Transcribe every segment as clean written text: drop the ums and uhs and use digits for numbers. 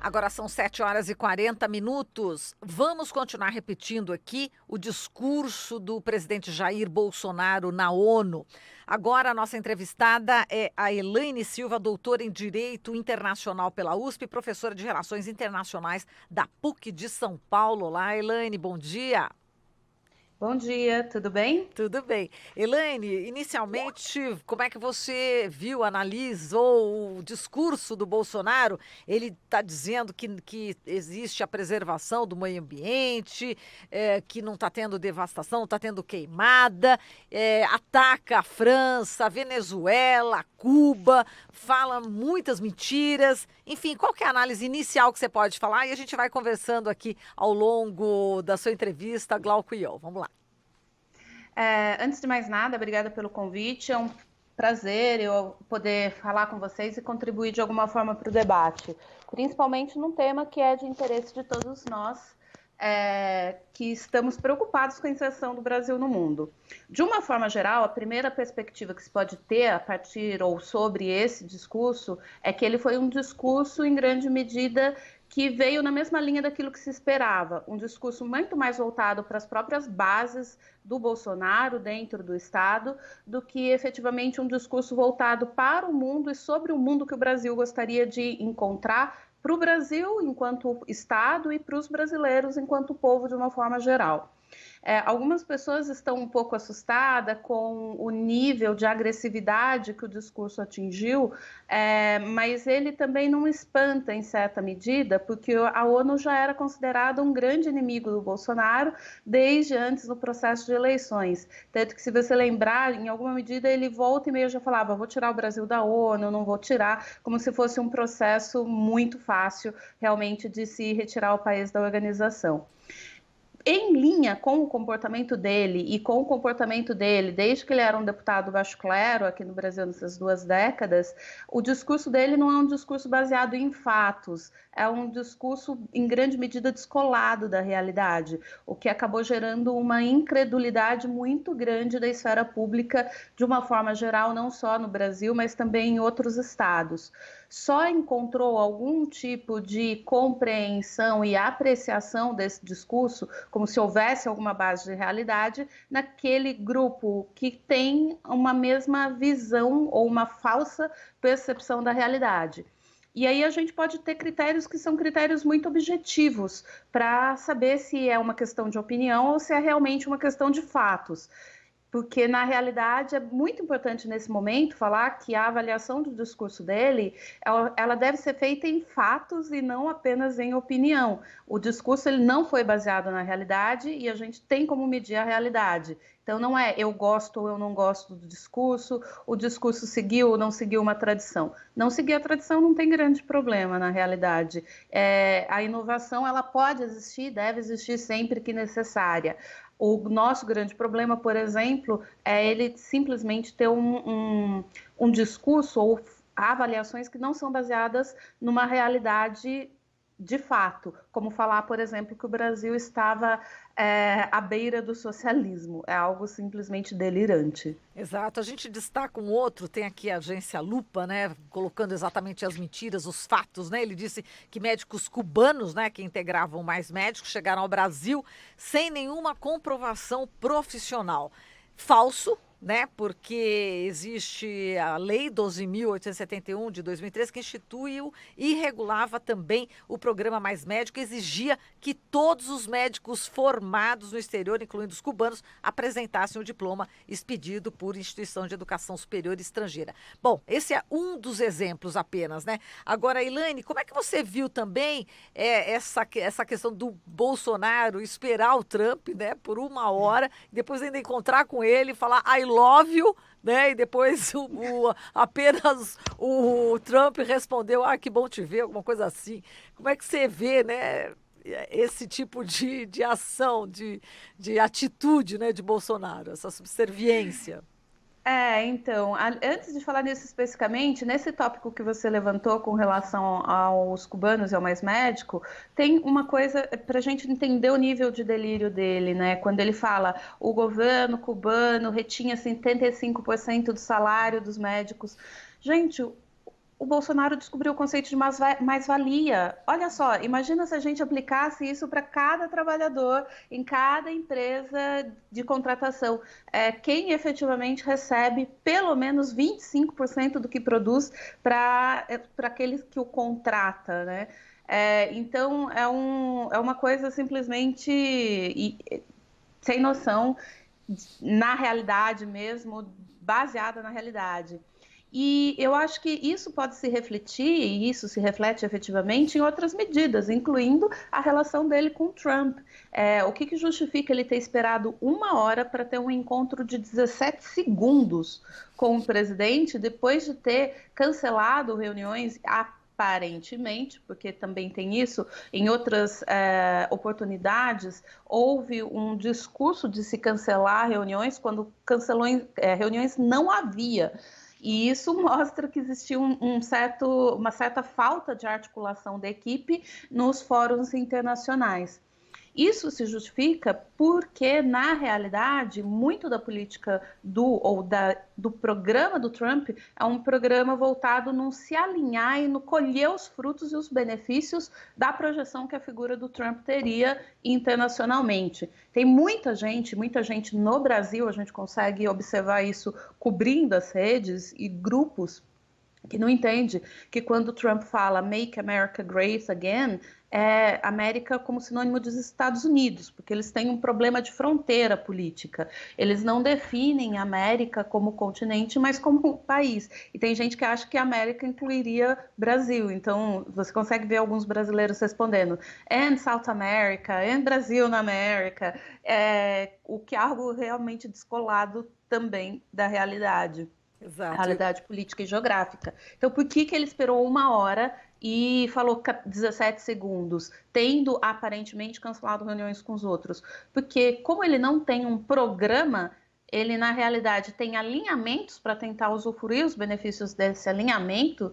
Agora são 7h40. Vamos continuar repetindo aqui o discurso do presidente Jair Bolsonaro na ONU. Agora a nossa entrevistada é a Elaine Silva, doutora em Direito Internacional pela USP, professora de Relações Internacionais da PUC de São Paulo. Olá, Elaine, bom dia. Bom dia, tudo bem? Tudo bem. Elaine, inicialmente, como é que você viu, analisou o discurso do Bolsonaro? Ele está dizendo que existe a preservação do meio ambiente, que não está tendo devastação, não está tendo queimada, ataca a França, a Venezuela, a Cuba, fala muitas mentiras. Enfim, qual que é a análise inicial que você pode falar? E a gente vai conversando aqui ao longo da sua entrevista, Glauco e eu. Vamos lá. Antes de mais nada, obrigada pelo convite. É um prazer eu poder falar com vocês e contribuir de alguma forma para o debate, principalmente num tema que é de interesse de todos nós, que estamos preocupados com a inserção do Brasil no mundo. De uma forma geral, a primeira perspectiva que se pode ter a partir ou sobre esse discurso é que ele foi um discurso, em grande medida, que veio na mesma linha daquilo que se esperava, um discurso muito mais voltado para as próprias bases do Bolsonaro dentro do Estado, do que efetivamente um discurso voltado para o mundo e sobre o mundo que o Brasil gostaria de encontrar para o Brasil enquanto Estado e para os brasileiros enquanto povo de uma forma geral. Algumas pessoas estão um pouco assustadas com o nível de agressividade que o discurso atingiu, mas ele também não espanta em certa medida, porque a ONU já era considerada um grande inimigo do Bolsonaro desde antes do processo de eleições. Tanto que, se você lembrar, em alguma medida ele volta e meio já falava: vou tirar o Brasil da ONU, não vou tirar, como se fosse um processo muito fácil realmente de se retirar o país da organização. Em linha com o comportamento dele e com o comportamento dele desde que ele era um deputado baixo clero aqui no Brasil nessas 2 décadas, o discurso dele não é um discurso baseado em fatos, é um discurso em grande medida descolado da realidade, o que acabou gerando uma incredulidade muito grande da esfera pública de uma forma geral, não só no Brasil, mas também em outros estados. Só encontrou algum tipo de compreensão e apreciação desse discurso, como se houvesse alguma base de realidade, naquele grupo que tem uma mesma visão ou uma falsa percepção da realidade. E aí a gente pode ter critérios que são critérios muito objetivos para saber se é uma questão de opinião ou se é realmente uma questão de fatos. Porque, na realidade, é muito importante nesse momento falar que a avaliação do discurso dele, ela deve ser feita em fatos e não apenas em opinião. O discurso ele não foi baseado na realidade e a gente tem como medir a realidade. Então, não é eu gosto ou eu não gosto do discurso, o discurso seguiu ou não seguiu uma tradição. Não seguir a tradição não tem grande problema, na realidade. A inovação ela pode existir, deve existir sempre que necessária. O nosso grande problema, por exemplo, é ele simplesmente ter um discurso ou avaliações que não são baseadas numa realidade de fato, como falar, por exemplo, que o Brasil estava à beira do socialismo. É algo simplesmente delirante. Exato, a gente destaca um outro, tem aqui a agência Lupa, né, colocando exatamente as mentiras, os fatos, né, ele disse que médicos cubanos, né, que integravam mais médicos, chegaram ao Brasil sem nenhuma comprovação profissional. Falso, né, porque existe a Lei 12.871 de 2003 que instituiu e regulava também o programa Mais Médico, exigia que todos os médicos formados no exterior, incluindo os cubanos, apresentassem o diploma expedido por instituição de educação superior estrangeira. Bom, esse é um dos exemplos apenas, né? Agora, Elaine, como é que você viu também essa questão do Bolsonaro esperar o Trump, né, por 1 hora, depois ainda encontrar com ele e falar I love you, né? E depois apenas o Trump respondeu, que bom te ver, alguma coisa assim. Como é que você vê, né, esse tipo de ação, de atitude, né, de Bolsonaro, essa subserviência? Então, antes de falar nisso especificamente, nesse tópico que você levantou com relação aos cubanos e ao mais médico, tem uma coisa para a gente entender o nível de delírio dele, né? Quando ele fala o governo cubano retinha 75% do salário dos médicos. Gente, o Bolsonaro descobriu o conceito de mais-valia. Olha só, imagina se a gente aplicasse isso para cada trabalhador, em cada empresa de contratação. Quem efetivamente recebe pelo menos 25% do que produz para aqueles que o contrata, né? Então, é uma coisa simplesmente sem noção, na realidade mesmo, baseada na realidade. E eu acho que isso pode se refletir, e isso se reflete efetivamente em outras medidas, incluindo a relação dele com o Trump. O que justifica ele ter esperado 1 hora para ter um encontro de 17 segundos com o presidente, depois de ter cancelado reuniões aparentemente, porque também tem isso, em outras oportunidades, houve um discurso de se cancelar reuniões, quando cancelou reuniões não havia. E isso mostra que existia uma certa falta de articulação da equipe nos fóruns internacionais. Isso se justifica porque, na realidade, muito da política do programa do Trump é um programa voltado no se alinhar e no colher os frutos e os benefícios da projeção que a figura do Trump teria internacionalmente. Tem muita gente no Brasil, a gente consegue observar isso cobrindo as redes e grupos que não entende que quando o Trump fala Make America Great Again, é América como sinônimo dos Estados Unidos, porque eles têm um problema de fronteira política. Eles não definem a América como continente, mas como país. E tem gente que acha que a América incluiria Brasil. Então, você consegue ver alguns brasileiros respondendo and South America, and Brasil na América, o que é algo realmente descolado também da realidade. Exato. Realidade política e geográfica. Então, por que ele esperou 1 hora e falou 17 segundos, tendo aparentemente cancelado reuniões com os outros? Porque, como ele não tem um programa, ele, na realidade, tem alinhamentos para tentar usufruir os benefícios desse alinhamento,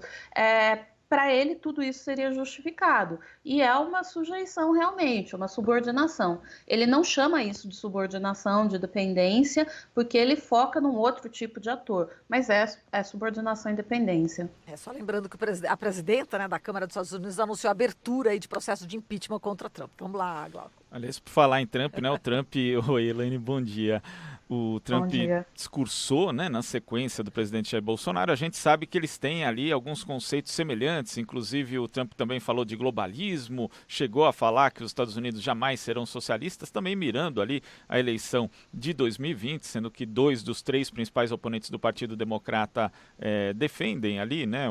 para ele tudo isso seria justificado. E é uma sujeição realmente, uma subordinação. Ele não chama isso de subordinação, de dependência, porque ele foca num outro tipo de ator, mas é subordinação e dependência. Só lembrando que a presidenta, né, da Câmara dos Estados Unidos anunciou a abertura aí de processo de impeachment contra Trump. Vamos lá, Glauco. Aliás, por falar em Trump, né? O Trump... Oi, Elaine, bom dia. O Trump discursou, né, na sequência do presidente Jair Bolsonaro. A gente sabe que eles têm ali alguns conceitos semelhantes. Inclusive, o Trump também falou de globalismo, chegou a falar que os Estados Unidos jamais serão socialistas, também mirando ali a eleição de 2020, sendo que 2 dos 3 principais oponentes do Partido Democrata defendem ali, né?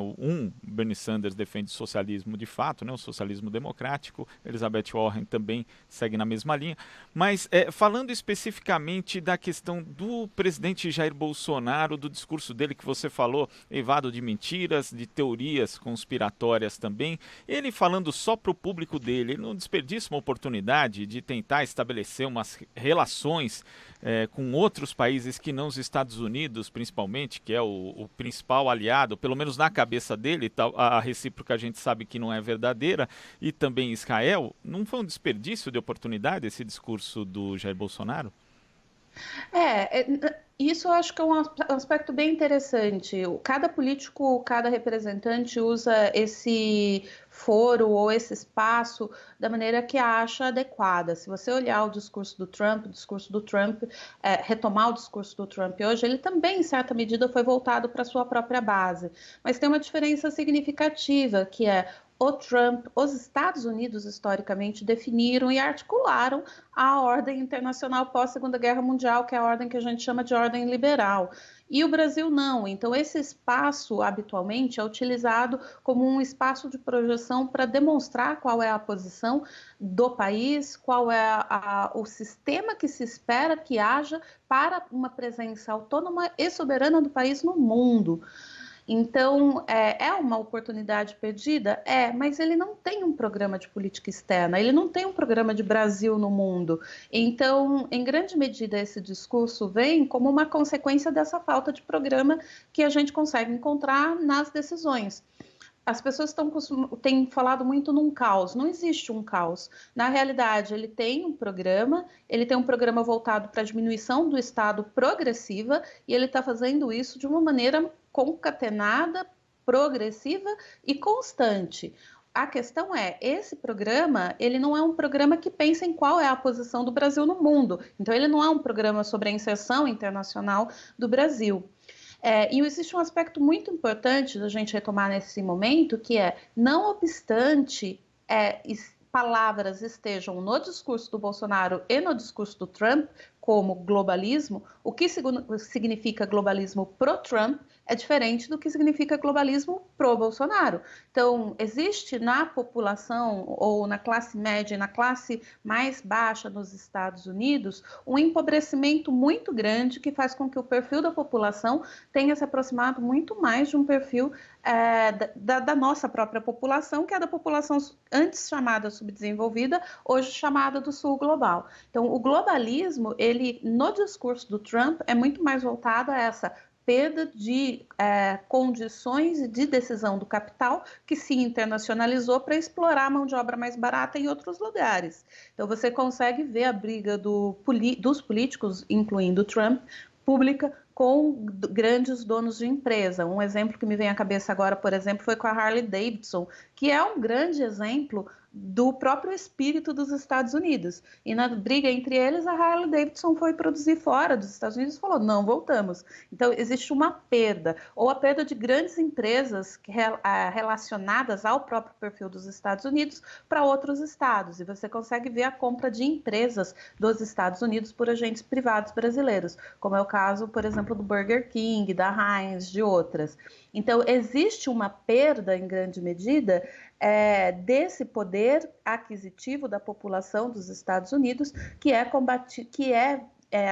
Bernie Sanders defende o socialismo de fato, né, o socialismo democrático. Elizabeth Warren também segue na mesma linha. Mas falando especificamente da questão do presidente Jair Bolsonaro, do discurso dele que você falou, eivado de mentiras, de teorias conspiratórias também, ele falando só para o público dele, ele não desperdiça uma oportunidade de tentar estabelecer umas relações com outros países que não os Estados Unidos, principalmente, que é o principal aliado, pelo menos na cabeça dele, a recíproca a gente sabe que não é verdadeira, e também Israel. Não foi um desperdício de oportunidade esse discurso do Jair Bolsonaro? Isso eu acho que é um aspecto bem interessante. Cada político, cada representante usa esse foro ou esse espaço da maneira que acha adequada. Se você olhar o discurso do Trump, retomar o discurso do Trump hoje, ele também, em certa medida, foi voltado para a sua própria base. Mas tem uma diferença significativa, que é o Trump, os Estados Unidos, historicamente, definiram e articularam a ordem internacional pós-Segunda Guerra Mundial, que é a ordem que a gente chama de ordem liberal. E o Brasil não. Então, esse espaço, habitualmente, é utilizado como um espaço de projeção para demonstrar qual é a posição do país, qual é o sistema que se espera que haja para uma presença autônoma e soberana do país no mundo. Então, é uma oportunidade perdida? Mas ele não tem um programa de política externa, ele não tem um programa de Brasil no mundo. Então, em grande medida, esse discurso vem como uma consequência dessa falta de programa que a gente consegue encontrar nas decisões. As pessoas têm falado muito num caos. Não existe um caos. Na realidade, ele tem um programa voltado para a diminuição do Estado progressiva, e ele está fazendo isso de uma maneira concatenada progressiva e constante. A questão é, esse programa, ele não é um programa que pensa em qual é a posição do Brasil no mundo. Então, ele não é um programa sobre a inserção internacional do Brasil. E existe um aspecto muito importante da gente retomar nesse momento, que é, não obstante palavras estejam no discurso do Bolsonaro e no discurso do Trump, como globalismo, o que significa globalismo pro-Trump é diferente do que significa globalismo pro-Bolsonaro. Então, existe na população, ou na classe média, na classe mais baixa nos Estados Unidos, um empobrecimento muito grande que faz com que o perfil da população tenha se aproximado muito mais de um perfil da nossa própria população, que é da população antes chamada subdesenvolvida, hoje chamada do sul global. Então, o globalismo, ele, no discurso do Trump, é muito mais voltado a essa perda de condições de decisão do capital que se internacionalizou para explorar a mão de obra mais barata em outros lugares. Então, você consegue ver a briga dos políticos, incluindo o Trump, pública com grandes donos de empresa. Um exemplo que me vem à cabeça agora, por exemplo, foi com a Harley Davidson, que é um grande exemplo do próprio espírito dos Estados Unidos. E na briga entre eles, a Harley Davidson foi produzir fora dos Estados Unidos e falou, não voltamos. Então, existe uma perda, ou a perda de grandes empresas relacionadas ao próprio perfil dos Estados Unidos para outros estados. E você consegue ver a compra de empresas dos Estados Unidos por agentes privados brasileiros, como é o caso, por exemplo, do Burger King, da Heinz, de outras. Então, existe uma perda, em grande medida, desse poder aquisitivo da população dos Estados Unidos que é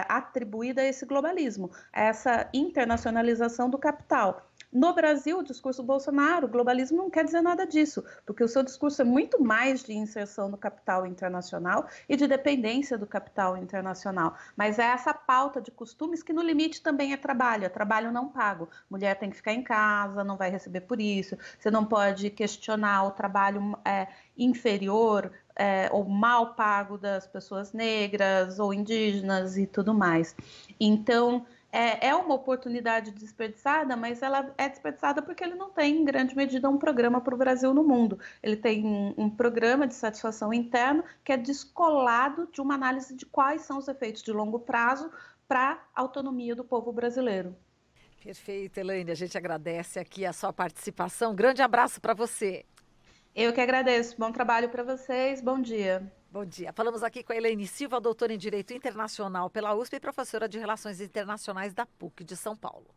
atribuída a esse globalismo, a essa internacionalização do capital. No Brasil, o discurso do Bolsonaro, o globalismo não quer dizer nada disso, porque o seu discurso é muito mais de inserção do capital internacional e de dependência do capital internacional. Mas é essa pauta de costumes que, no limite, também é trabalho não pago. Mulher tem que ficar em casa, não vai receber por isso, você não pode questionar o trabalho inferior ou mal pago das pessoas negras ou indígenas e tudo mais. Então, é uma oportunidade desperdiçada, mas ela é desperdiçada porque ele não tem, em grande medida, um programa para o Brasil no mundo. Ele tem um programa de satisfação interno que é descolado de uma análise de quais são os efeitos de longo prazo para a autonomia do povo brasileiro. Perfeito, Elaine. A gente agradece aqui a sua participação. Grande abraço para você. Eu que agradeço. Bom trabalho para vocês. Bom dia. Bom dia. Falamos aqui com a Elaine Silva, doutora em Direito Internacional pela USP e professora de Relações Internacionais da PUC de São Paulo.